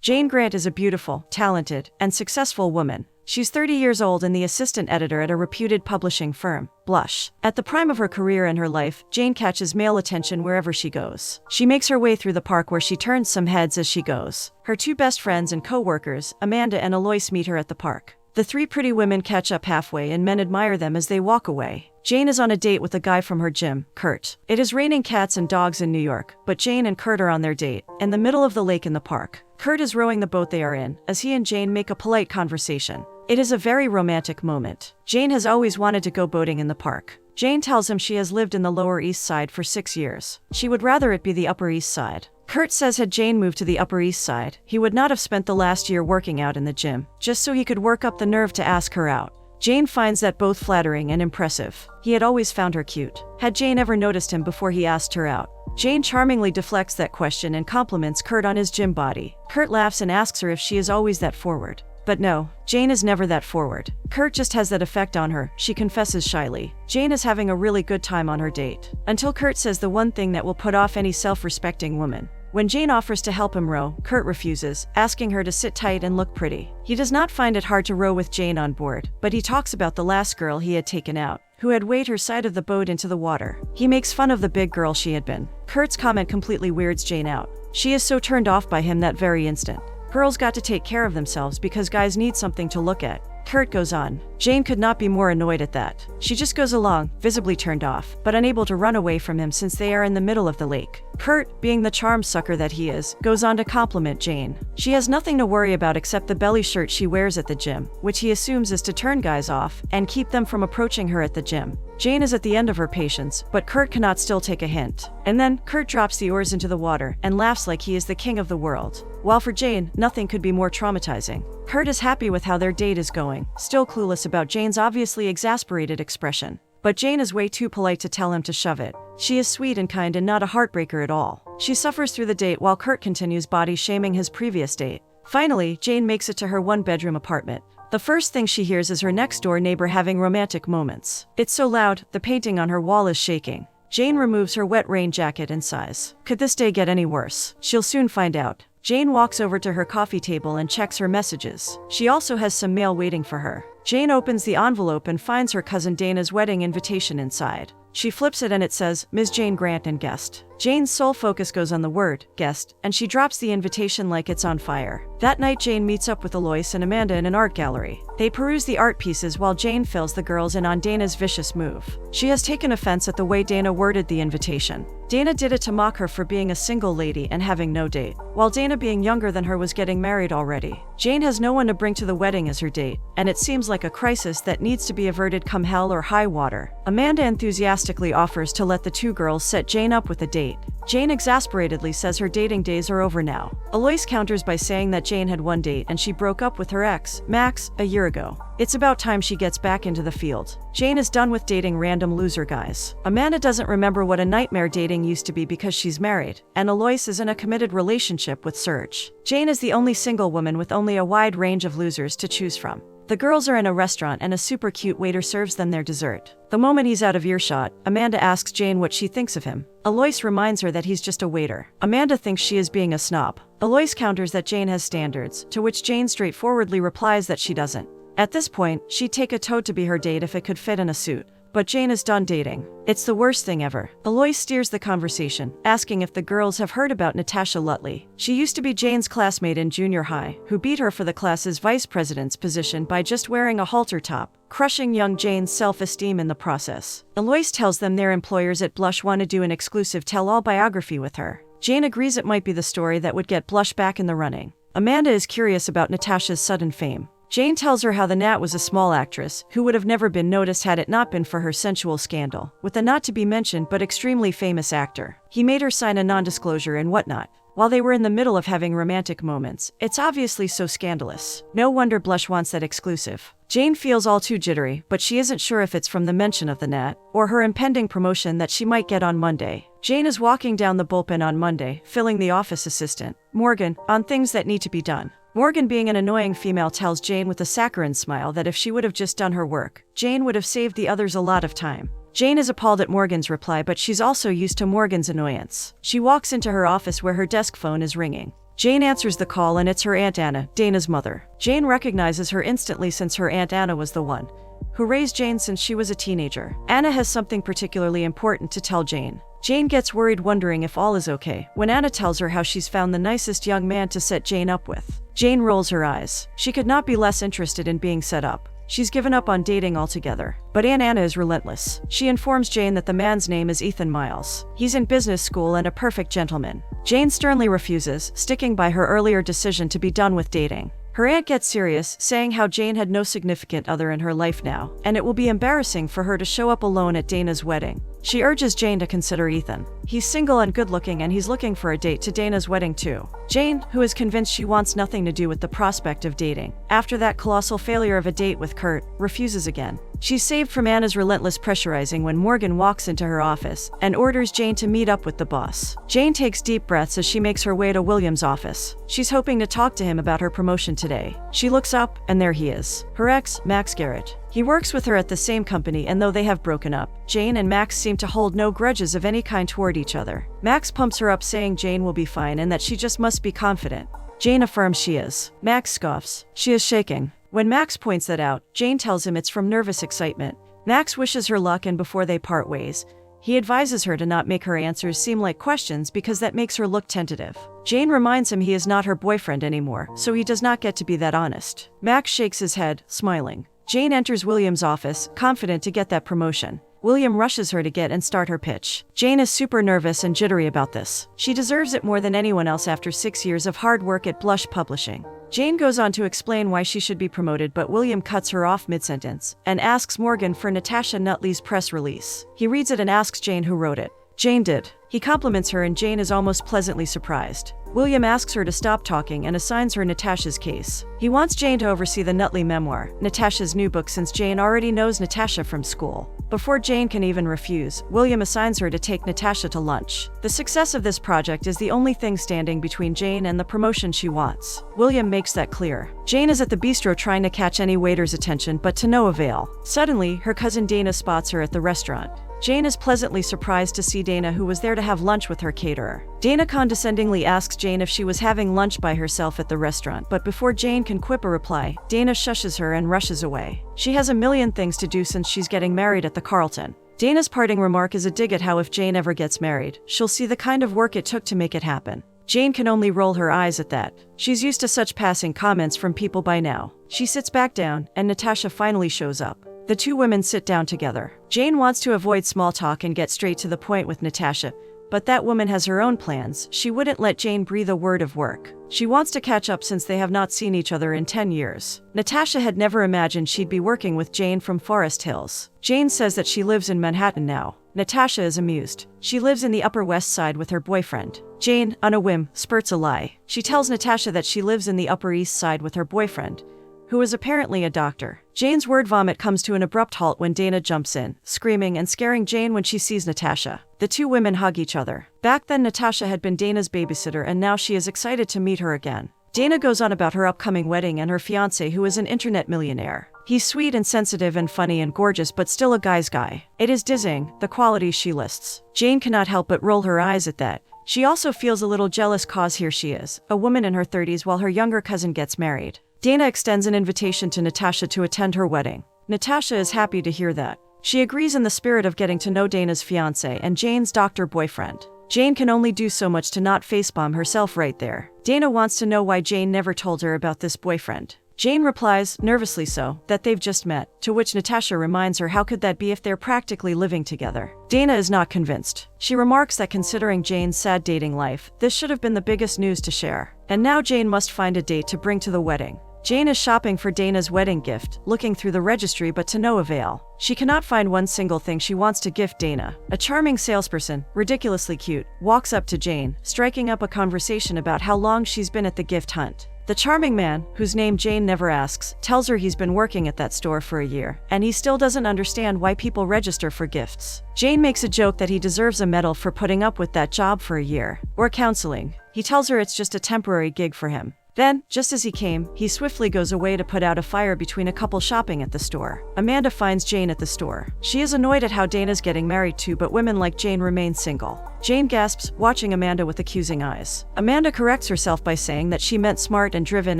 Jane Grant is a beautiful, talented, and successful woman. She's 30 years old and the assistant editor at a reputed publishing firm, Blush. At the prime of her career and her life, Jane catches male attention wherever she goes. She makes her way through the park where she turns some heads as she goes. Her two best friends and co-workers, Amanda and Alois, meet her at the park. The three pretty women catch up halfway and men admire them as they walk away. Jane is on a date with a guy from her gym, Kurt. It is raining cats and dogs in New York, but Jane and Kurt are on their date, in the middle of the lake in the park. Kurt is rowing the boat they are in, as he and Jane make a polite conversation. It is a very romantic moment. Jane has always wanted to go boating in the park. Jane tells him she has lived in the Lower East Side for 6 years. She would rather it be the Upper East Side. Kurt says had Jane moved to the Upper East Side, he would not have spent the last year working out in the gym, just so he could work up the nerve to ask her out. Jane finds that both flattering and impressive. He had always found her cute. Had Jane ever noticed him before he asked her out? Jane charmingly deflects that question and compliments Kurt on his gym body. Kurt laughs and asks her if she is always that forward. But no, Jane is never that forward. Kurt just has that effect on her, she confesses shyly. Jane is having a really good time on her date. Until Kurt says the one thing that will put off any self-respecting woman. When Jane offers to help him row, Kurt refuses, asking her to sit tight and look pretty. He does not find it hard to row with Jane on board, but he talks about the last girl he had taken out, who had weighed her side of the boat into the water. He makes fun of the big girl she had been. Kurt's comment completely weirds Jane out. She is so turned off by him that very instant. Girls got to take care of themselves because guys need something to look at. Kurt goes on. Jane could not be more annoyed at that. She just goes along, visibly turned off, but unable to run away from him since they are in the middle of the lake. Kurt, being the charm sucker that he is, goes on to compliment Jane. She has nothing to worry about except the belly shirt she wears at the gym, which he assumes is to turn guys off and keep them from approaching her at the gym. Jane is at the end of her patience, but Kurt cannot still take a hint. And then, Kurt drops the oars into the water and laughs like he is the king of the world. While for Jane, nothing could be more traumatizing. Kurt is happy with how their date is going, still clueless about Jane's obviously exasperated expression. But Jane is way too polite to tell him to shove it. She is sweet and kind and not a heartbreaker at all. She suffers through the date while Kurt continues body shaming his previous date. Finally, Jane makes it to her one-bedroom apartment. The first thing she hears is her next-door neighbor having romantic moments. It's so loud, the painting on her wall is shaking. Jane removes her wet rain jacket and sighs. Could this day get any worse? She'll soon find out. Jane walks over to her coffee table and checks her messages. She also has some mail waiting for her. Jane opens the envelope and finds her cousin Dana's wedding invitation inside. She flips it and it says, Ms. Jane Grant and guest. Jane's sole focus goes on the word, guest, and she drops the invitation like it's on fire. That night Jane meets up with Alois and Amanda in an art gallery. They peruse the art pieces while Jane fills the girls in on Dana's vicious move. She has taken offense at the way Dana worded the invitation. Dana did it to mock her for being a single lady and having no date, while Dana being younger than her was getting married already. Jane has no one to bring to the wedding as her date, and it seems like a crisis that needs to be averted come hell or high water. Amanda enthusiastically offers to let the two girls set Jane up with a date. Jane exasperatedly says her dating days are over now. Alois counters by saying that Jane had one date and she broke up with her ex, Max, a year ago. It's about time she gets back into the field. Jane is done with dating random loser guys. Amanda doesn't remember what a nightmare dating used to be because she's married, and Alois is in a committed relationship with Serge. Jane is the only single woman with only a wide range of losers to choose from. The girls are in a restaurant and a super cute waiter serves them their dessert. The moment he's out of earshot, Amanda asks Jane what she thinks of him. Alois reminds her that he's just a waiter. Amanda thinks she is being a snob. Alois counters that Jane has standards, to which Jane straightforwardly replies that she doesn't. At this point, she'd take a toad to be her date if it could fit in a suit. But Jane is done dating. It's the worst thing ever. Alois steers the conversation, asking if the girls have heard about Natasha Lutley. She used to be Jane's classmate in junior high, who beat her for the class's vice president's position by just wearing a halter top, crushing young Jane's self-esteem in the process. Alois tells them their employers at Blush want to do an exclusive tell-all biography with her. Jane agrees it might be the story that would get Blush back in the running. Amanda is curious about Natasha's sudden fame. Jane tells her how the Nat was a small actress who would have never been noticed had it not been for her sensual scandal with a not-to-be-mentioned but extremely famous actor. He made her sign a non-disclosure and whatnot. While they were in the middle of having romantic moments, it's obviously so scandalous. No wonder Blush wants that exclusive. Jane feels all too jittery, but she isn't sure if it's from the mention of the Nat or her impending promotion that she might get on Monday. Jane is walking down the bullpen on Monday, filling the office assistant, Morgan, on things that need to be done. Morgan, being an annoying female, tells Jane with a saccharine smile that if she would have just done her work, Jane would have saved the others a lot of time. Jane is appalled at Morgan's reply, but she's also used to Morgan's annoyance. She walks into her office where her desk phone is ringing. Jane answers the call and it's her Aunt Anna, Dana's mother. Jane recognizes her instantly since her Aunt Anna was the one who raised Jane since she was a teenager. Anna has something particularly important to tell Jane. Jane gets worried, wondering if all is okay, when Anna tells her how she's found the nicest young man to set Jane up with. Jane rolls her eyes. She could not be less interested in being set up. She's given up on dating altogether. But Aunt Anna is relentless. She informs Jane that the man's name is Ethan Miles. He's in business school and a perfect gentleman. Jane sternly refuses, sticking by her earlier decision to be done with dating. Her aunt gets serious, saying how Jane had no significant other in her life now, and it will be embarrassing for her to show up alone at Dana's wedding. She urges Jane to consider Ethan. He's single and good-looking, and he's looking for a date to Dana's wedding too. Jane, who is convinced she wants nothing to do with the prospect of dating, after that colossal failure of a date with Kurt, refuses again. She's saved from Anna's relentless pressurizing when Morgan walks into her office and orders Jane to meet up with the boss. Jane takes deep breaths as she makes her way to William's office. She's hoping to talk to him about her promotion today. She looks up, and there he is. Her ex, Max Garrett. He works with her at the same company, and though they have broken up, Jane and Max seem to hold no grudges of any kind toward each other. Max pumps her up, saying Jane will be fine and that she just must be confident. Jane affirms she is. Max scoffs. She is shaking. When Max points that out, Jane tells him it's from nervous excitement. Max wishes her luck, and before they part ways, he advises her to not make her answers seem like questions because that makes her look tentative. Jane reminds him he is not her boyfriend anymore, so he does not get to be that honest. Max shakes his head, smiling. Jane enters William's office, confident to get that promotion. William rushes her to get and start her pitch. Jane is super nervous and jittery about this. She deserves it more than anyone else after 6 years of hard work at Blush Publishing. Jane goes on to explain why she should be promoted, but William cuts her off mid-sentence and asks Morgan for Natasha Nutley's press release. He reads it and asks Jane who wrote it. Jane did. He compliments her, and Jane is almost pleasantly surprised. William asks her to stop talking and assigns her Natasha's case. He wants Jane to oversee the Nutley memoir, Natasha's new book, since Jane already knows Natasha from school. Before Jane can even refuse, William assigns her to take Natasha to lunch. The success of this project is the only thing standing between Jane and the promotion she wants. William makes that clear. Jane is at the bistro trying to catch any waiter's attention, but to no avail. Suddenly, her cousin Dana spots her at the restaurant. Jane is pleasantly surprised to see Dana, who was there to have lunch with her caterer. Dana condescendingly asks Jane if she was having lunch by herself at the restaurant, but before Jane can quip a reply, Dana shushes her and rushes away. She has a million things to do since she's getting married at the Carlton. Dana's parting remark is a dig at how if Jane ever gets married, she'll see the kind of work it took to make it happen. Jane can only roll her eyes at that. She's used to such passing comments from people by now. She sits back down, and Natasha finally shows up. The two women sit down together. Jane wants to avoid small talk and get straight to the point with Natasha, but that woman has her own plans. She wouldn't let Jane breathe a word of work. She wants to catch up since they have not seen each other in 10 years. Natasha had never imagined she'd be working with Jane from Forest Hills. Jane says that she lives in Manhattan now. Natasha is amused. She lives in the Upper West Side with her boyfriend. Jane, on a whim, spurts a lie. She tells Natasha that she lives in the Upper East Side with her boyfriend, who is apparently a doctor. Jane's word vomit comes to an abrupt halt when Dana jumps in, screaming and scaring Jane when she sees Natasha. The two women hug each other. Back then, Natasha had been Dana's babysitter, and now she is excited to meet her again. Dana goes on about her upcoming wedding and her fiancé, who is an internet millionaire. He's sweet and sensitive and funny and gorgeous, but still a guy's guy. It is dizzying, the qualities she lists. Jane cannot help but roll her eyes at that. She also feels a little jealous cause here she is, a woman in her 30s, while her younger cousin gets married. Dana extends an invitation to Natasha to attend her wedding. Natasha is happy to hear that. She agrees in the spirit of getting to know Dana's fiancé and Jane's doctor boyfriend. Jane can only do so much to not facepalm herself right there. Dana wants to know why Jane never told her about this boyfriend. Jane replies, nervously so, that they've just met, to which Natasha reminds her how could that be if they're practically living together. Dana is not convinced. She remarks that considering Jane's sad dating life, this should have been the biggest news to share. And now Jane must find a date to bring to the wedding. Jane is shopping for Dana's wedding gift, looking through the registry but to no avail. She cannot find one single thing she wants to gift Dana. A charming salesperson, ridiculously cute, walks up to Jane, striking up a conversation about how long she's been at the gift hunt. The charming man, whose name Jane never asks, tells her he's been working at that store for a year, and he still doesn't understand why people register for gifts. Jane makes a joke that he deserves a medal for putting up with that job for a year, or counseling. He tells her it's just a temporary gig for him. Then, just as he came, he swiftly goes away to put out a fire between a couple shopping at the store. Amanda finds Jane at the store. She is annoyed at how Dana's getting married too, but women like Jane remain single. Jane gasps, watching Amanda with accusing eyes. Amanda corrects herself by saying that she meant smart and driven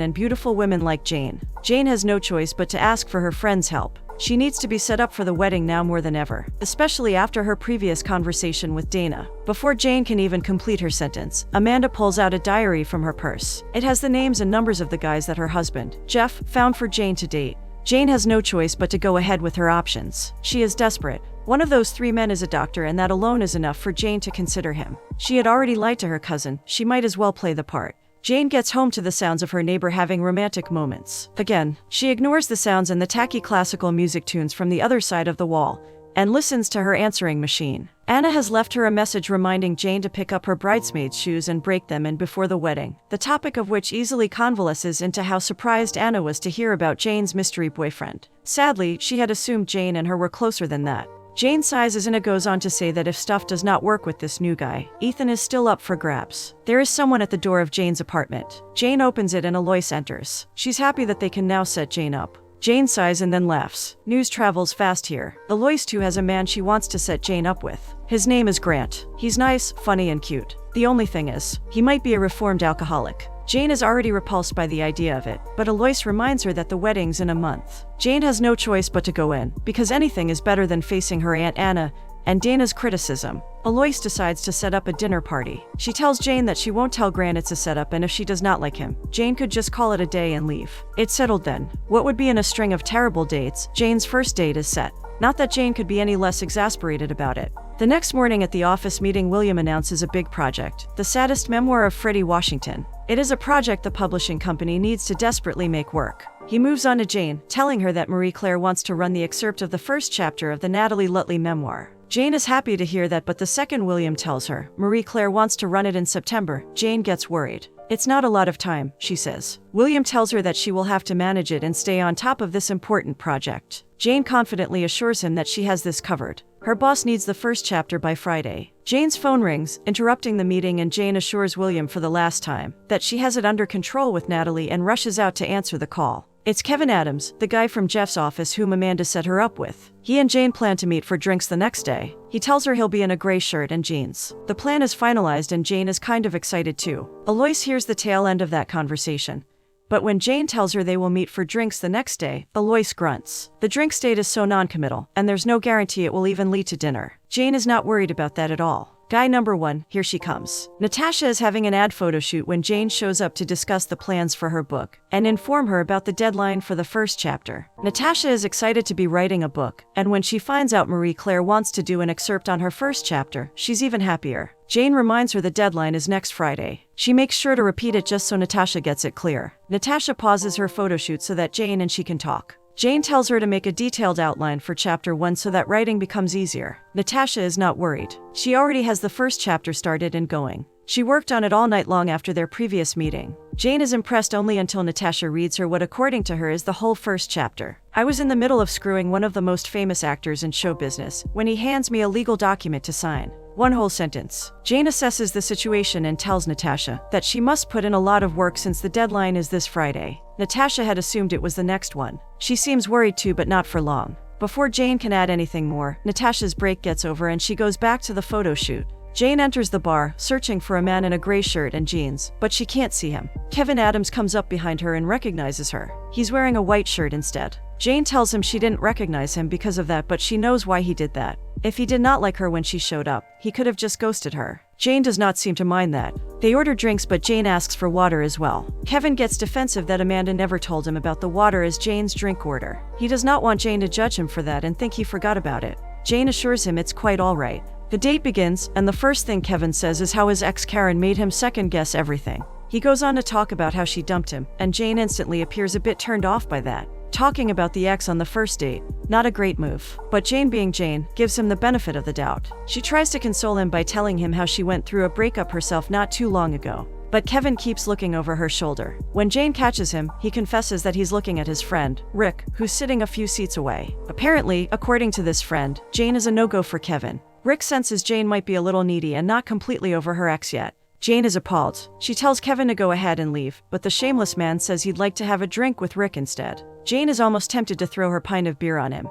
and beautiful women like Jane. Jane has no choice but to ask for her friend's help. She needs to be set up for the wedding now more than ever, especially after her previous conversation with Dana. Before Jane can even complete her sentence, Amanda pulls out a diary from her purse. It has the names and numbers of the guys that her husband, Jeff, found for Jane to date. Jane has no choice but to go ahead with her options. She is desperate. One of those 3 men is a doctor, and that alone is enough for Jane to consider him. She had already lied to her cousin. She might as well play the part. Jane gets home to the sounds of her neighbor having romantic moments. Again, she ignores the sounds and the tacky classical music tunes from the other side of the wall and listens to her answering machine. Anna has left her a message reminding Jane to pick up her bridesmaid's shoes and break them in before the wedding, the topic of which easily convalesces into how surprised Anna was to hear about Jane's mystery boyfriend. Sadly, she had assumed Jane and her were closer than that. Jane sighs as Anna goes on to say that if stuff does not work with this new guy, Ethan is still up for grabs. There is someone at the door of Jane's apartment. Jane opens it and Alois enters. She's happy that they can now set Jane up. Jane sighs and then laughs. News travels fast here. Alois too has a man she wants to set Jane up with. His name is Grant. He's nice, funny, and cute. The only thing is, he might be a reformed alcoholic. Jane is already repulsed by the idea of it, but Alois reminds her that the wedding's in a month. Jane has no choice but to go in, because anything is better than facing her Aunt Anna and Dana's criticism. Alois decides to set up a dinner party. She tells Jane that she won't tell Grant it's a setup, and if she does not like him, Jane could just call it a day and leave. It's settled then. What would be in a string of terrible dates, Jane's first date is set. Not that Jane could be any less exasperated about it. The next morning at the office meeting, William announces a big project, the saddest memoir of Freddie Washington. It is a project the publishing company needs to desperately make work. He moves on to Jane, telling her that Marie Claire wants to run the excerpt of the first chapter of the Natalie Lutley memoir. Jane is happy to hear that, but the second William tells her Marie Claire wants to run it in September, Jane gets worried. It's not a lot of time, she says. William tells her that she will have to manage it and stay on top of this important project. Jane confidently assures him that she has this covered. Her boss needs the first chapter by Friday. Jane's phone rings, interrupting the meeting, and Jane assures William for the last time that she has it under control with Natalie and rushes out to answer the call. It's Kevin Adams, the guy from Jeff's office whom Amanda set her up with. He and Jane plan to meet for drinks the next day. He tells her he'll be in a gray shirt and jeans. The plan is finalized and Jane is kind of excited too. Alois hears the tail end of that conversation. But when Jane tells her they will meet for drinks the next day, Alois grunts. The drink date is so non-committal, and there's no guarantee it will even lead to dinner. Jane is not worried about that at all. Guy number 1, here she comes. Natasha is having an ad photo shoot when Jane shows up to discuss the plans for her book and inform her about the deadline for the first chapter. Natasha is excited to be writing a book, and when she finds out Marie Claire wants to do an excerpt on her first chapter, she's even happier. Jane reminds her the deadline is next Friday. She makes sure to repeat it just so Natasha gets it clear. Natasha pauses her photo shoot so that Jane and she can talk. Jane tells her to make a detailed outline for chapter 1 so that writing becomes easier. Natasha is not worried. She already has the first chapter started and going. She worked on it all night long after their previous meeting. Jane is impressed only until Natasha reads her what according to her is the whole first chapter. I was in the middle of screwing one of the most famous actors in show business when he hands me a legal document to sign. One whole sentence. Jane assesses the situation and tells Natasha that she must put in a lot of work since the deadline is this Friday. Natasha had assumed it was the next one. She seems worried too, but not for long. Before Jane can add anything more, Natasha's break gets over and she goes back to the photo shoot. Jane enters the bar, searching for a man in a gray shirt and jeans, but she can't see him. Kevin Adams comes up behind her and recognizes her. He's wearing a white shirt instead. Jane tells him she didn't recognize him because of that, but she knows why he did that. If he did not like her when she showed up, he could have just ghosted her. Jane does not seem to mind that. They order drinks, but Jane asks for water as well. Kevin gets defensive that Amanda never told him about the water as Jane's drink order. He does not want Jane to judge him for that and think he forgot about it. Jane assures him it's quite all right. The date begins, and the first thing Kevin says is how his ex Karen made him second-guess everything. He goes on to talk about how she dumped him, and Jane instantly appears a bit turned off by that. Talking about the ex on the first date, not a great move. But Jane, being Jane, gives him the benefit of the doubt. She tries to console him by telling him how she went through a breakup herself not too long ago. But Kevin keeps looking over her shoulder. When Jane catches him, he confesses that he's looking at his friend, Rick, who's sitting a few seats away. Apparently, according to this friend, Jane is a no-go for Kevin. Rick senses Jane might be a little needy and not completely over her ex yet. Jane is appalled. She tells Kevin to go ahead and leave, but the shameless man says he'd like to have a drink with Rick instead. Jane is almost tempted to throw her pint of beer on him,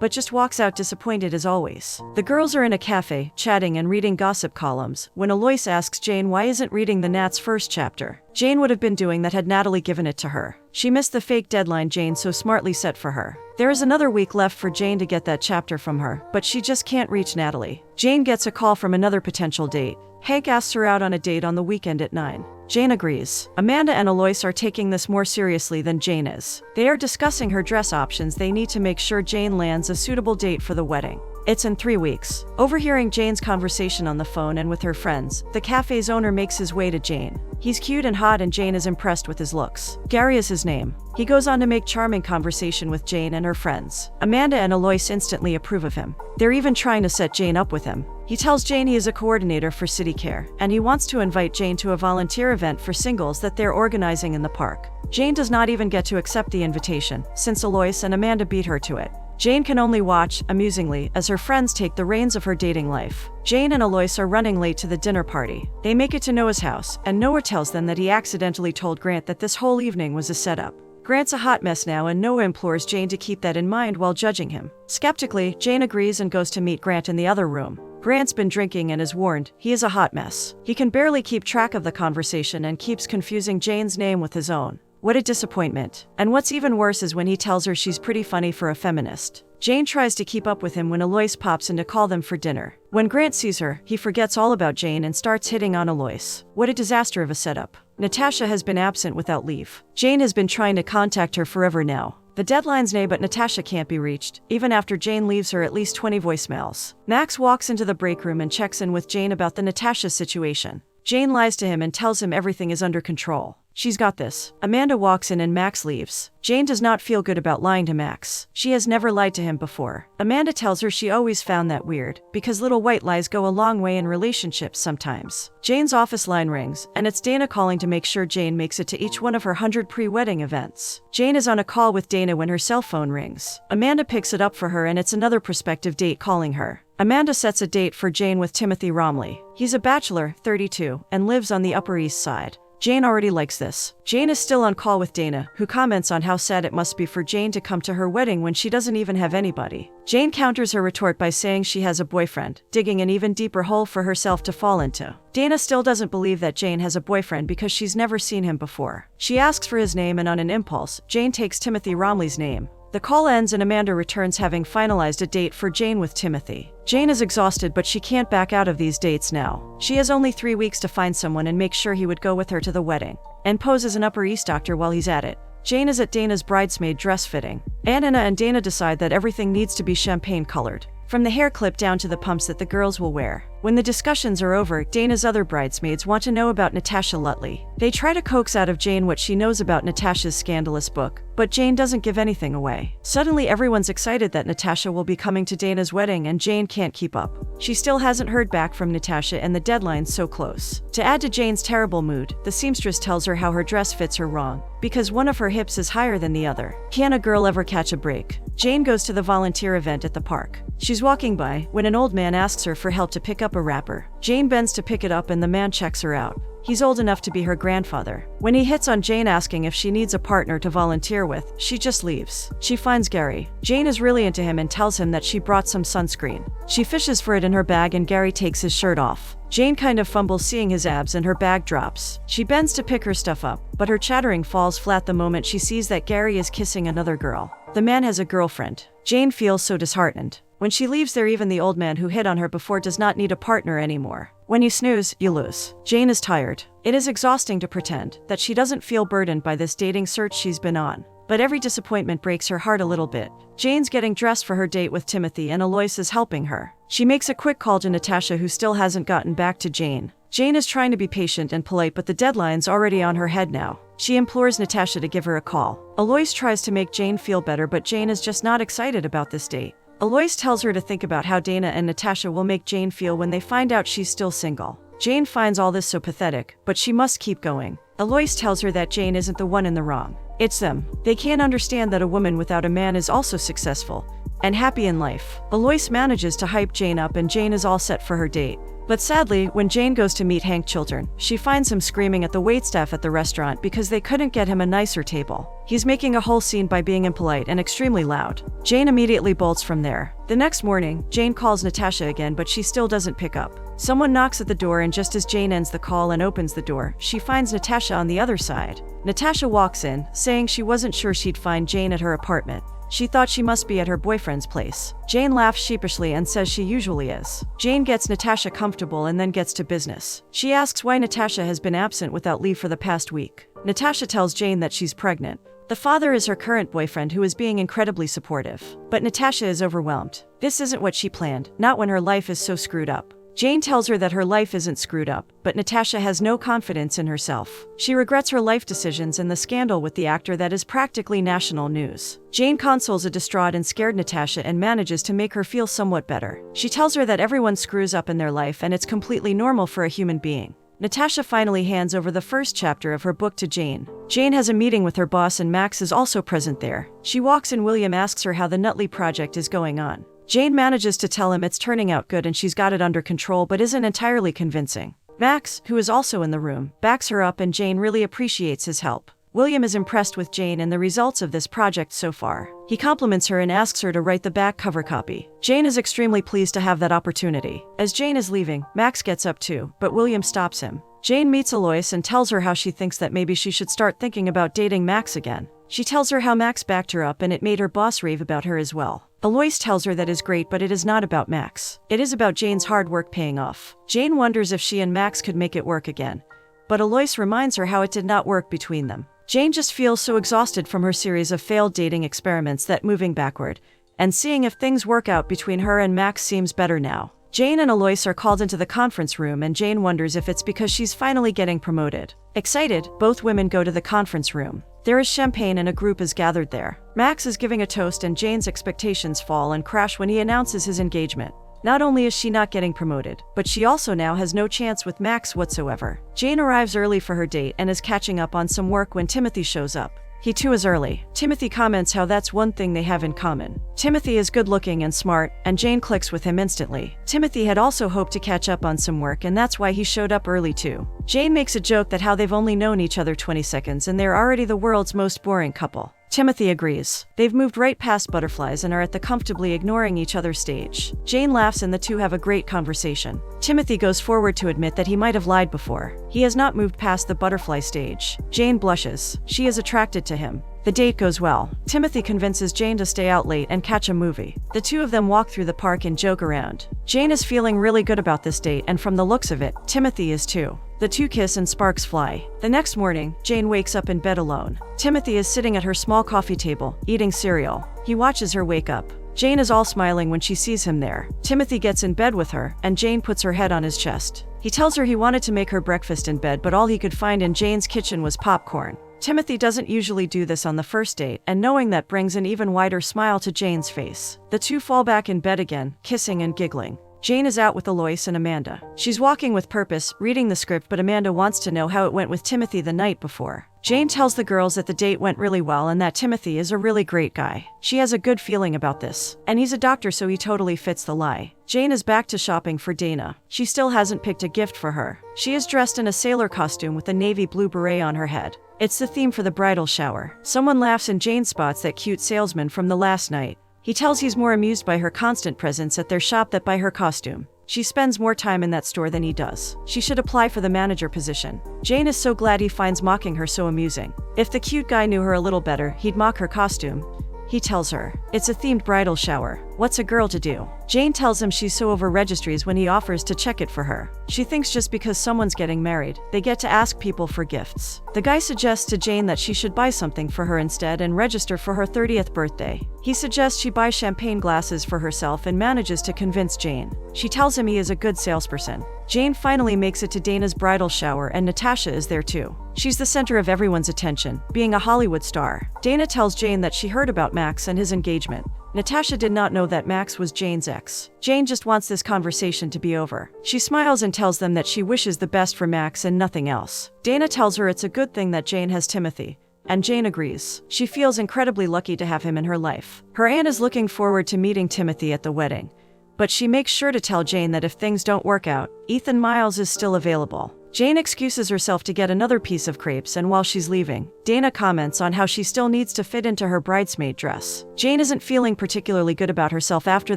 but just walks out disappointed as always. The girls are in a cafe, chatting and reading gossip columns, when Alois asks Jane why isn't reading the Nat's first chapter. Jane would have been doing that had Natalie given it to her. She missed the fake deadline Jane so smartly set for her. There is another week left for Jane to get that chapter from her, but she just can't reach Natalie. Jane gets a call from another potential date. Hank asks her out on a date on the weekend at 9. Jane agrees. Amanda and Alois are taking this more seriously than Jane is. They are discussing her dress options. They need to make sure Jane lands a suitable date for the wedding. It's in 3 weeks. Overhearing Jane's conversation on the phone and with her friends, the cafe's owner makes his way to Jane. He's cute and hot and Jane is impressed with his looks. Gary is his name. He goes on to make charming conversation with Jane and her friends. Amanda and Alois instantly approve of him. They're even trying to set Jane up with him. He tells Jane he is a coordinator for City Care, and he wants to invite Jane to a volunteer event for singles that they're organizing in the park. Jane does not even get to accept the invitation, since Alois and Amanda beat her to it. Jane can only watch, amusingly, as her friends take the reins of her dating life. Jane and Alois are running late to the dinner party. They make it to Noah's house, and Noah tells them that he accidentally told Grant that this whole evening was a setup. Grant's a hot mess now, and Noah implores Jane to keep that in mind while judging him. Skeptically, Jane agrees and goes to meet Grant in the other room. Grant's been drinking and is warned he is a hot mess. He can barely keep track of the conversation and keeps confusing Jane's name with his own. What a disappointment. And what's even worse is when he tells her she's pretty funny for a feminist. Jane tries to keep up with him when Alois pops in to call them for dinner. When Grant sees her, he forgets all about Jane and starts hitting on Alois. What a disaster of a setup. Natasha has been absent without leave. Jane has been trying to contact her forever now. The deadline's nay, but Natasha can't be reached, even after Jane leaves her at least 20 voicemails. Max walks into the break room and checks in with Jane about the Natasha situation. Jane lies to him and tells him everything is under control. She's got this. Amanda walks in and Max leaves. Jane does not feel good about lying to Max. She has never lied to him before. Amanda tells her she always found that weird, because little white lies go a long way in relationships sometimes. Jane's office line rings, and it's Dana calling to make sure Jane makes it to each one of her 100 pre-wedding events. Jane is on a call with Dana when her cell phone rings. Amanda picks it up for her and it's another prospective date calling her. Amanda sets a date for Jane with Timothy Romley. He's a bachelor, 32, and lives on the Upper East Side. Jane already likes this. Jane is still on call with Dana, who comments on how sad it must be for Jane to come to her wedding when she doesn't even have anybody. Jane counters her retort by saying she has a boyfriend, digging an even deeper hole for herself to fall into. Dana still doesn't believe that Jane has a boyfriend because she's never seen him before. She asks for his name and on an impulse, Jane takes Timothy Romley's name. The call ends and Amanda returns having finalized a date for Jane with Timothy. Jane is exhausted, but she can't back out of these dates now. She has only 3 weeks to find someone and make sure he would go with her to the wedding, and pose as an Upper East doctor while he's at it. Jane is at Dana's bridesmaid dress fitting. Anna and Dana decide that everything needs to be champagne colored, from the hair clip down to the pumps that the girls will wear. When the discussions are over, Dana's other bridesmaids want to know about Natasha Lutley. They try to coax out of Jane what she knows about Natasha's scandalous book, but Jane doesn't give anything away. Suddenly everyone's excited that Natasha will be coming to Dana's wedding and Jane can't keep up. She still hasn't heard back from Natasha and the deadline's so close. To add to Jane's terrible mood, the seamstress tells her how her dress fits her wrong, because one of her hips is higher than the other. Can a girl ever catch a break? Jane goes to the volunteer event at the park. She's walking by when an old man asks her for help to pick up a wrapper. Jane bends to pick it up and the man checks her out. He's old enough to be her grandfather. When he hits on Jane asking if she needs a partner to volunteer with, she just leaves. She finds Gary. Jane is really into him and tells him that she brought some sunscreen. She fishes for it in her bag and Gary takes his shirt off. Jane kind of fumbles seeing his abs and her bag drops. She bends to pick her stuff up, but her chattering falls flat the moment she sees that Gary is kissing another girl. The man has a girlfriend. Jane feels so disheartened. When she leaves there, even the old man who hit on her before does not need a partner anymore. When you snooze, you lose. Jane is tired. It is exhausting to pretend that she doesn't feel burdened by this dating search she's been on. But every disappointment breaks her heart a little bit. Jane's getting dressed for her date with Timothy and Alois is helping her. She makes a quick call to Natasha, who still hasn't gotten back to Jane. Jane is trying to be patient and polite, but the deadline's already on her head now. She implores Natasha to give her a call. Alois tries to make Jane feel better, but Jane is just not excited about this date. Alois tells her to think about how Dana and Natasha will make Jane feel when they find out she's still single. Jane finds all this so pathetic, but she must keep going. Alois tells her that Jane isn't the one in the wrong. It's them. They can't understand that a woman without a man is also successful and happy in life. Alois manages to hype Jane up and Jane is all set for her date. But sadly, when Jane goes to meet Hank Chiltern, she finds him screaming at the waitstaff at the restaurant because they couldn't get him a nicer table. He's making a whole scene by being impolite and extremely loud. Jane immediately bolts from there. The next morning, Jane calls Natasha again, but she still doesn't pick up. Someone knocks at the door, and just as Jane ends the call and opens the door, she finds Natasha on the other side. Natasha walks in, saying she wasn't sure she'd find Jane at her apartment. She thought she must be at her boyfriend's place. Jane laughs sheepishly and says she usually is. Jane gets Natasha comfortable and then gets to business. She asks why Natasha has been absent without leave for the past week. Natasha tells Jane that she's pregnant. The father is her current boyfriend, who is being incredibly supportive. But Natasha is overwhelmed. This isn't what she planned, not when her life is so screwed up. Jane tells her that her life isn't screwed up, but Natasha has no confidence in herself. She regrets her life decisions and the scandal with the actor that is practically national news. Jane consoles a distraught and scared Natasha and manages to make her feel somewhat better. She tells her that everyone screws up in their life and it's completely normal for a human being. Natasha finally hands over the first chapter of her book to Jane. Jane has a meeting with her boss, and Max is also present there. She walks in. William asks her how the Nutley project is going on. Jane manages to tell him it's turning out good and she's got it under control, but isn't entirely convincing. Max, who is also in the room, backs her up, and Jane really appreciates his help. William is impressed with Jane and the results of this project so far. He compliments her and asks her to write the back cover copy. Jane is extremely pleased to have that opportunity. As Jane is leaving, Max gets up too, but William stops him. Jane meets Alois and tells her how she thinks that maybe she should start thinking about dating Max again. She tells her how Max backed her up and it made her boss rave about her as well. Alois tells her that is great, but it is not about Max. It is about Jane's hard work paying off. Jane wonders if she and Max could make it work again, but Alois reminds her how it did not work between them. Jane just feels so exhausted from her series of failed dating experiments that moving backward and seeing if things work out between her and Max seems better now. Jane and Alois are called into the conference room, and Jane wonders if it's because she's finally getting promoted. Excited, both women go to the conference room. There is champagne and a group is gathered there. Max is giving a toast, and Jane's expectations fall and crash when he announces his engagement. Not only is she not getting promoted, but she also now has no chance with Max whatsoever. Jane arrives early for her date and is catching up on some work when Timothy shows up. He too is early. Timothy comments how that's one thing they have in common. Timothy is good looking and smart, and Jane clicks with him instantly. Timothy had also hoped to catch up on some work, and that's why he showed up early too. Jane makes a joke that how they've only known each other 20 seconds and they're already the world's most boring couple. Timothy agrees. They've moved right past butterflies and are at the comfortably ignoring each other stage. Jane laughs and the two have a great conversation. Timothy goes forward to admit that he might have lied before. He has not moved past the butterfly stage. Jane blushes. She is attracted to him. The date goes well. Timothy convinces Jane to stay out late and catch a movie. The two of them walk through the park and joke around. Jane is feeling really good about this date, and from the looks of it, Timothy is too. The two kiss and sparks fly. The next morning, Jane wakes up in bed alone. Timothy is sitting at her small coffee table, eating cereal. He watches her wake up. Jane is all smiling when she sees him there. Timothy gets in bed with her, and Jane puts her head on his chest. He tells her he wanted to make her breakfast in bed, but all he could find in Jane's kitchen was popcorn. Timothy doesn't usually do this on the first date, and knowing that brings an even wider smile to Jane's face. The two fall back in bed again, kissing and giggling. Jane is out with Alois and Amanda. She's walking with purpose, reading the script, but Amanda wants to know how it went with Timothy the night before. Jane tells the girls that the date went really well and that Timothy is a really great guy. She has a good feeling about this, and he's a doctor, so he totally fits the lie. Jane is back to shopping for Dana. She still hasn't picked a gift for her. She is dressed in a sailor costume with a navy blue beret on her head. It's the theme for the bridal shower. Someone laughs and Jane spots that cute salesman from the last night. He tells he's more amused by her constant presence at their shop than by her costume. She spends more time in that store than he does. She should apply for the manager position. Jane is so glad he finds mocking her so amusing. If the cute guy knew her a little better, he'd mock her costume. He tells her, it's a themed bridal shower. What's a girl to do? Jane tells him she's so over registries when he offers to check it for her. She thinks just because someone's getting married, they get to ask people for gifts. The guy suggests to Jane that she should buy something for her instead and register for her 30th birthday. He suggests she buy champagne glasses for herself and manages to convince Jane. She tells him he is a good salesperson. Jane finally makes it to Dana's bridal shower, and Natasha is there too. She's the center of everyone's attention, being a Hollywood star. Dana tells Jane that she heard about Max and his engagement. Natasha did not know that Max was Jane's ex. Jane just wants this conversation to be over. She smiles and tells them that she wishes the best for Max and nothing else. Dana tells her it's a good thing that Jane has Timothy, and Jane agrees. She feels incredibly lucky to have him in her life. Her aunt is looking forward to meeting Timothy at the wedding, but she makes sure to tell Jane that if things don't work out, Ethan Miles is still available. Jane excuses herself to get another piece of crepes, and while she's leaving, Dana comments on how she still needs to fit into her bridesmaid dress. Jane isn't feeling particularly good about herself after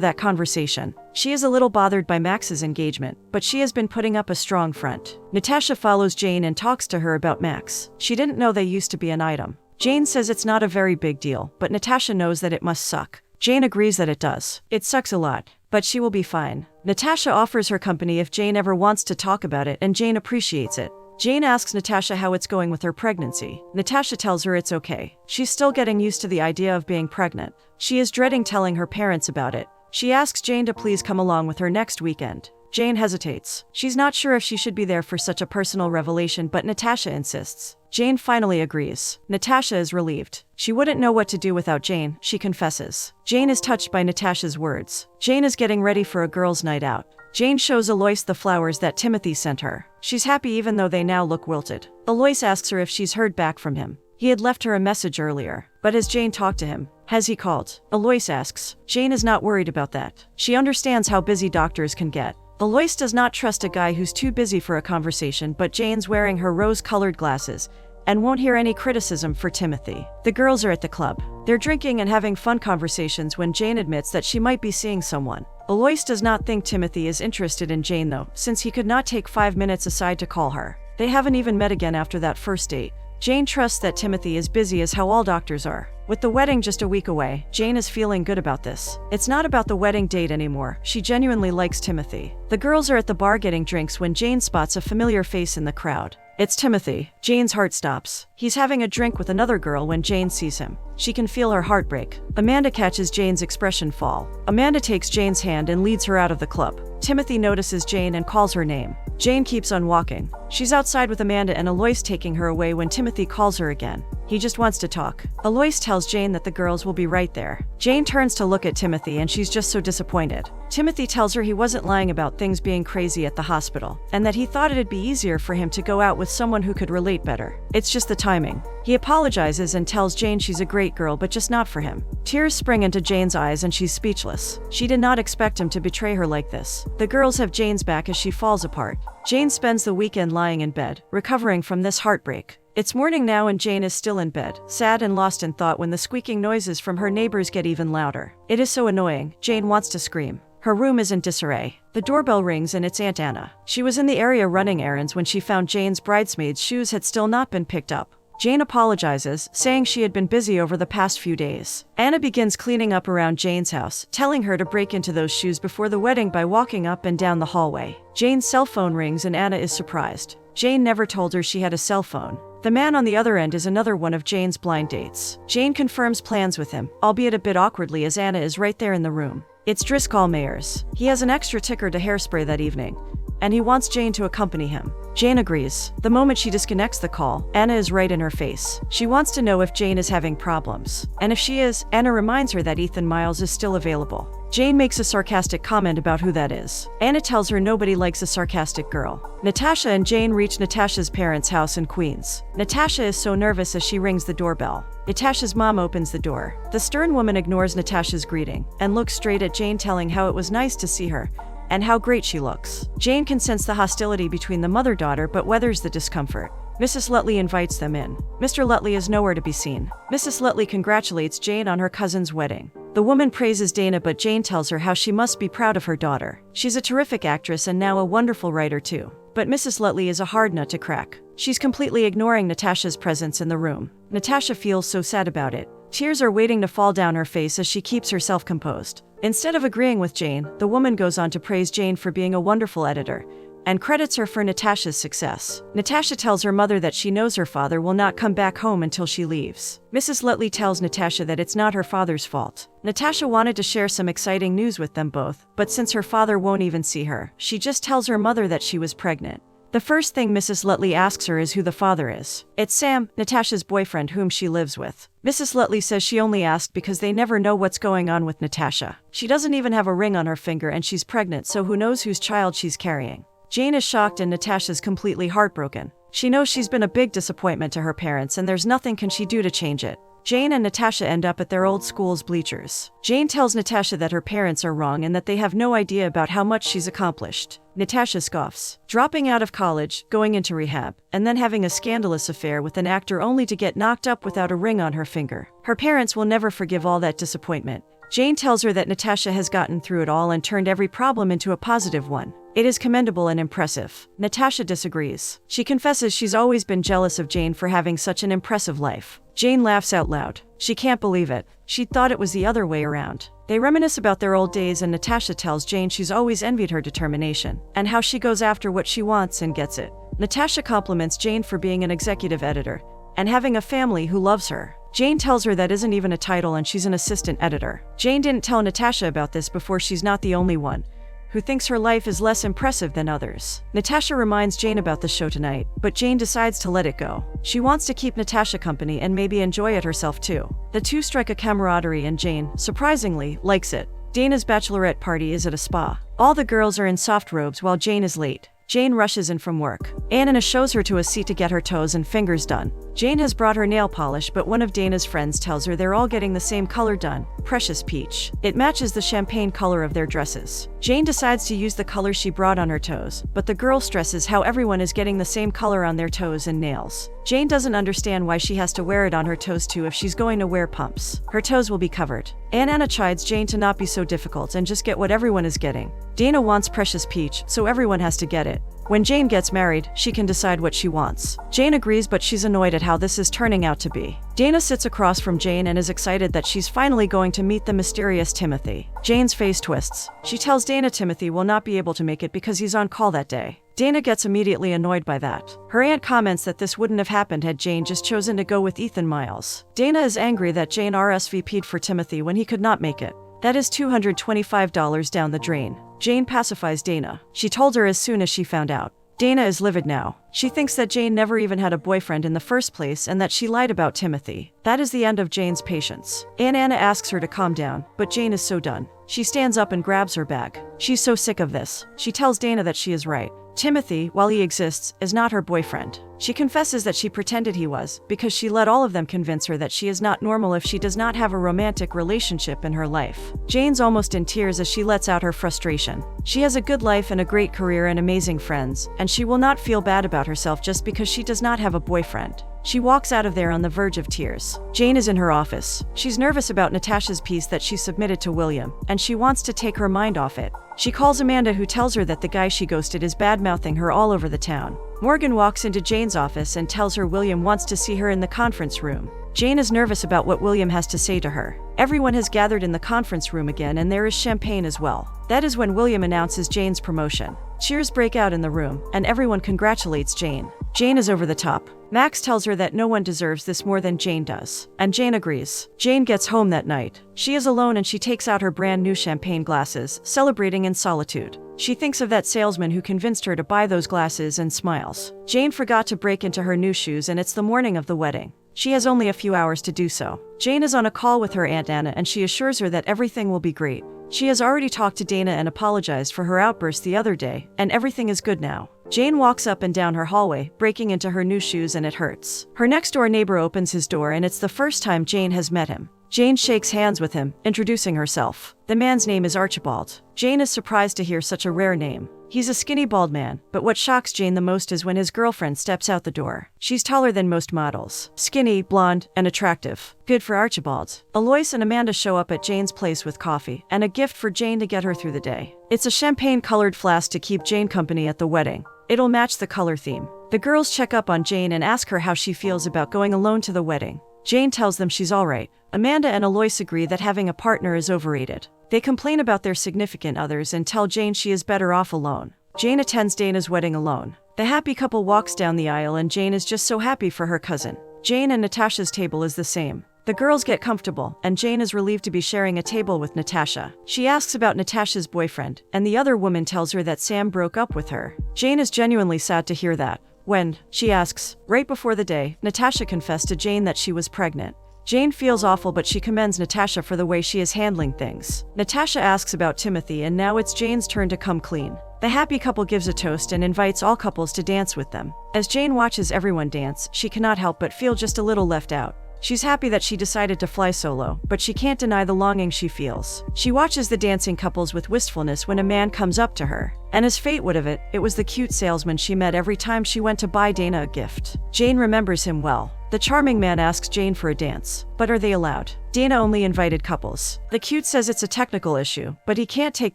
that conversation. She is a little bothered by Max's engagement, but she has been putting up a strong front. Natasha follows Jane and talks to her about Max. She didn't know they used to be an item. Jane says it's not a very big deal, but Natasha knows that it must suck. Jane agrees that it does. It sucks a lot, but she will be fine. Natasha offers her company if Jane ever wants to talk about it, and Jane appreciates it. Jane asks Natasha how it's going with her pregnancy. Natasha tells her it's okay. She's still getting used to the idea of being pregnant. She is dreading telling her parents about it. She asks Jane to please come along with her next weekend. Jane hesitates. She's not sure if she should be there for such a personal revelation, but Natasha insists. Jane finally agrees. Natasha is relieved. She wouldn't know what to do without Jane, she confesses. Jane is touched by Natasha's words. Jane is getting ready for a girls' night out. Jane shows Alois the flowers that Timothy sent her. She's happy even though they now look wilted. Alois asks her if she's heard back from him. He had left her a message earlier, but has Jane talked to him? Has he called? Alois asks. Jane is not worried about that. She understands how busy doctors can get. Alois does not trust a guy who's too busy for a conversation, but Jane's wearing her rose-colored glasses and won't hear any criticism for Timothy. The girls are at the club. They're drinking and having fun conversations when Jane admits that she might be seeing someone. Alois does not think Timothy is interested in Jane though, since he could not take 5 minutes aside to call her. They haven't even met again after that first date. Jane trusts that Timothy is busy, as how all doctors are. With the wedding just a week away, Jane is feeling good about this. It's not about the wedding date anymore. She genuinely likes Timothy. The girls are at the bar getting drinks when Jane spots a familiar face in the crowd. It's Timothy. Jane's heart stops. He's having a drink with another girl when Jane sees him. She can feel her heart break. Amanda catches Jane's expression fall. Amanda takes Jane's hand and leads her out of the club. Timothy notices Jane and calls her name. Jane keeps on walking. She's outside with Amanda and Alois taking her away when Timothy calls her again. He just wants to talk. Alois tells Jane that the girls will be right there. Jane turns to look at Timothy and she's just so disappointed. Timothy tells her he wasn't lying about things being crazy at the hospital, and that he thought it'd be easier for him to go out with someone who could relate better. It's just the timing. He apologizes and tells Jane she's a great girl, but just not for him. Tears spring into Jane's eyes and she's speechless. She did not expect him to betray her like this. The girls have Jane's back as she falls apart. Jane spends the weekend lying in bed, recovering from this heartbreak. It's morning now and Jane is still in bed, sad and lost in thought when the squeaking noises from her neighbors get even louder. It is so annoying. Jane wants to scream. Her room is in disarray. The doorbell rings and it's Aunt Anna. She was in the area running errands when she found Jane's bridesmaids' shoes had still not been picked up. Jane apologizes, saying she had been busy over the past few days. Anna begins cleaning up around Jane's house, telling her to break into those shoes before the wedding by walking up and down the hallway. Jane's cell phone rings and Anna is surprised. Jane never told her she had a cell phone. The man on the other end is another one of Jane's blind dates. Jane confirms plans with him, albeit a bit awkwardly as Anna is right there in the room. It's Driscoll Mayers. He has an extra ticker to hairspray that evening, and he wants Jane to accompany him. Jane agrees. The moment she disconnects the call, Anna is right in her face. She wants to know if Jane is having problems. And if she is, Anna reminds her that Ethan Miles is still available. Jane makes a sarcastic comment about who that is. Anna tells her nobody likes a sarcastic girl. Natasha and Jane reach Natasha's parents' house in Queens. Natasha is so nervous as she rings the doorbell. Natasha's mom opens the door. The stern woman ignores Natasha's greeting and looks straight at Jane, telling how it was nice to see her and how great she looks. Jane can sense the hostility between the mother-daughter but weathers the discomfort. Mrs. Lutley invites them in. Mr. Lutley is nowhere to be seen. Mrs. Lutley congratulates Jane on her cousin's wedding. The woman praises Dana, but Jane tells her how she must be proud of her daughter. She's a terrific actress and now a wonderful writer too. But Mrs. Lutley is a hard nut to crack. She's completely ignoring Natasha's presence in the room. Natasha feels so sad about it. Tears are waiting to fall down her face as she keeps herself composed. Instead of agreeing with Jane, the woman goes on to praise Jane for being a wonderful editor and credits her for Natasha's success. Natasha tells her mother that she knows her father will not come back home until she leaves. Mrs. Lutley tells Natasha that it's not her father's fault. Natasha wanted to share some exciting news with them both, but since her father won't even see her, she just tells her mother that she was pregnant. The first thing Mrs. Lutley asks her is who the father is. It's Sam, Natasha's boyfriend whom she lives with. Mrs. Lutley says she only asked because they never know what's going on with Natasha. She doesn't even have a ring on her finger and she's pregnant, so who knows whose child she's carrying. Jane is shocked and Natasha's completely heartbroken. She knows she's been a big disappointment to her parents and there's nothing can she do to change it. Jane and Natasha end up at their old school's bleachers. Jane tells Natasha that her parents are wrong and that they have no idea about how much she's accomplished. Natasha scoffs, dropping out of college, going into rehab, and then having a scandalous affair with an actor only to get knocked up without a ring on her finger. Her parents will never forgive all that disappointment. Jane tells her that Natasha has gotten through it all and turned every problem into a positive one. It is commendable and impressive. Natasha disagrees. She confesses she's always been jealous of Jane for having such an impressive life. Jane laughs out loud. She can't believe it. She thought it was the other way around. They reminisce about their old days and Natasha tells Jane she's always envied her determination and how she goes after what she wants and gets it. Natasha compliments Jane for being an executive editor and having a family who loves her. Jane tells her that isn't even a title and she's an assistant editor. Jane didn't tell Natasha about this before. She's not the only one who thinks her life is less impressive than others. Natasha reminds Jane about the show tonight, but Jane decides to let it go. She wants to keep Natasha company and maybe enjoy it herself too. The two strike a camaraderie and Jane, surprisingly, likes it. Dana's bachelorette party is at a spa. All the girls are in soft robes while Jane is late. Jane rushes in from work. Anna shows her to a seat to get her toes and fingers done. Jane has brought her nail polish, but one of Dana's friends tells her they're all getting the same color done, Precious Peach. It matches the champagne color of their dresses. Jane decides to use the color she brought on her toes, but the girl stresses how everyone is getting the same color on their toes and nails. Jane doesn't understand why she has to wear it on her toes too if she's going to wear pumps. Her toes will be covered. Anna chides Jane to not be so difficult and just get what everyone is getting. Dana wants Precious Peach, so everyone has to get it. When Jane gets married, she can decide what she wants. Jane agrees, but she's annoyed at how this is turning out to be. Dana sits across from Jane and is excited that she's finally going to meet the mysterious Timothy. Jane's face twists. She tells Dana Timothy will not be able to make it because he's on call that day. Dana gets immediately annoyed by that. Her aunt comments that this wouldn't have happened had Jane just chosen to go with Ethan Miles. Dana is angry that Jane RSVP'd for Timothy when he could not make it. That is $225 down the drain. Jane pacifies Dana. She told her as soon as she found out. Dana is livid now. She thinks that Jane never even had a boyfriend in the first place and that she lied about Timothy. That is the end of Jane's patience. Anna asks her to calm down, but Jane is so done. She stands up and grabs her bag. She's so sick of this. She tells Dana that she is right. Timothy, while he exists, is not her boyfriend. She confesses that she pretended he was, because she let all of them convince her that she is not normal if she does not have a romantic relationship in her life. Jane's almost in tears as she lets out her frustration. She has a good life and a great career and amazing friends, and she will not feel bad about herself just because she does not have a boyfriend. She walks out of there on the verge of tears. Jane is in her office. She's nervous about Natasha's piece that she submitted to William, and she wants to take her mind off it. She calls Amanda, who tells her that the guy she ghosted is bad-mouthing her all over the town. Morgan walks into Jane's office and tells her William wants to see her in the conference room. Jane is nervous about what William has to say to her. Everyone has gathered in the conference room again and there is champagne as well. That is when William announces Jane's promotion. Cheers break out in the room, and everyone congratulates Jane. Jane is over the top. Max tells her that no one deserves this more than Jane does, and Jane agrees. Jane gets home that night. She is alone and she takes out her brand new champagne glasses, celebrating in solitude. She thinks of that salesman who convinced her to buy those glasses and smiles. Jane forgot to break into her new shoes and it's the morning of the wedding. She has only a few hours to do so. Jane is on a call with her Aunt Anna and she assures her that everything will be great. She has already talked to Dana and apologized for her outburst the other day, and everything is good now. Jane walks up and down her hallway, breaking into her new shoes, and it hurts. Her next-door neighbor opens his door and it's the first time Jane has met him. Jane shakes hands with him, introducing herself. The man's name is Archibald. Jane is surprised to hear such a rare name. He's a skinny bald man, but what shocks Jane the most is when his girlfriend steps out the door. She's taller than most models. Skinny, blonde, and attractive. Good for Archibald. Alois and Amanda show up at Jane's place with coffee and a gift for Jane to get her through the day. It's a champagne-colored flask to keep Jane company at the wedding. It'll match the color theme. The girls check up on Jane and ask her how she feels about going alone to the wedding. Jane tells them she's alright. Amanda and Alois agree that having a partner is overrated. They complain about their significant others and tell Jane she is better off alone. Jane attends Dana's wedding alone. The happy couple walks down the aisle and Jane is just so happy for her cousin. Jane and Natasha's table is the same. The girls get comfortable, and Jane is relieved to be sharing a table with Natasha. She asks about Natasha's boyfriend, and the other woman tells her that Sam broke up with her. Jane is genuinely sad to hear that. When, she asks, right before the day, Natasha confessed to Jane that she was pregnant. Jane feels awful, but she commends Natasha for the way she is handling things. Natasha asks about Timothy, and now it's Jane's turn to come clean. The happy couple gives a toast and invites all couples to dance with them. As Jane watches everyone dance, she cannot help but feel just a little left out. She's happy that she decided to fly solo, but she can't deny the longing she feels. She watches the dancing couples with wistfulness when a man comes up to her. And as fate would have it was the cute salesman she met every time she went to buy Dana a gift. Jane remembers him well. The charming man asks Jane for a dance, but are they allowed? Dana only invited couples. The cute says it's a technical issue, but he can't take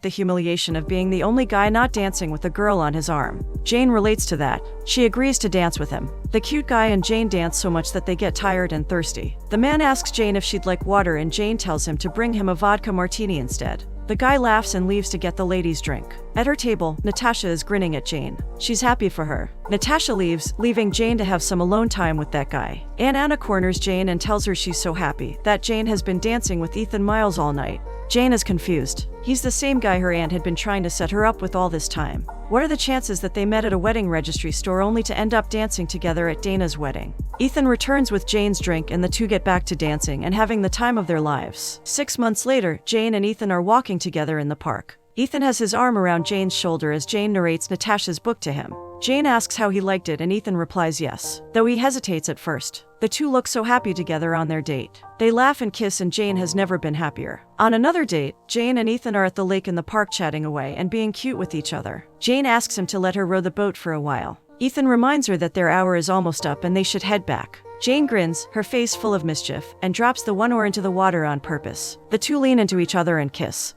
the humiliation of being the only guy not dancing with a girl on his arm. Jane relates to that. She agrees to dance with him. The cute guy and Jane dance so much that they get tired and thirsty. The man asks Jane if she'd like water and Jane tells him to bring him a vodka martini instead. The guy laughs and leaves to get the ladies' drink. At her table, Natasha is grinning at Jane. She's happy for her. Natasha leaves, leaving Jane to have some alone time with that guy. Anna corners Jane and tells her she's so happy that Jane has been dancing with Ethan Miles all night. Jane is confused. He's the same guy her aunt had been trying to set her up with all this time. What are the chances that they met at a wedding registry store only to end up dancing together at Dana's wedding? Ethan returns with Jane's drink and the two get back to dancing and having the time of their lives. 6 months later, Jane and Ethan are walking together in the park. Ethan has his arm around Jane's shoulder as Jane narrates Natasha's book to him. Jane asks how he liked it and Ethan replies yes, though he hesitates at first. The two look so happy together on their date. They laugh and kiss and Jane has never been happier. On another date, Jane and Ethan are at the lake in the park chatting away and being cute with each other. Jane asks him to let her row the boat for a while. Ethan reminds her that their hour is almost up and they should head back. Jane grins, her face full of mischief, and drops the one oar into the water on purpose. The two lean into each other and kiss.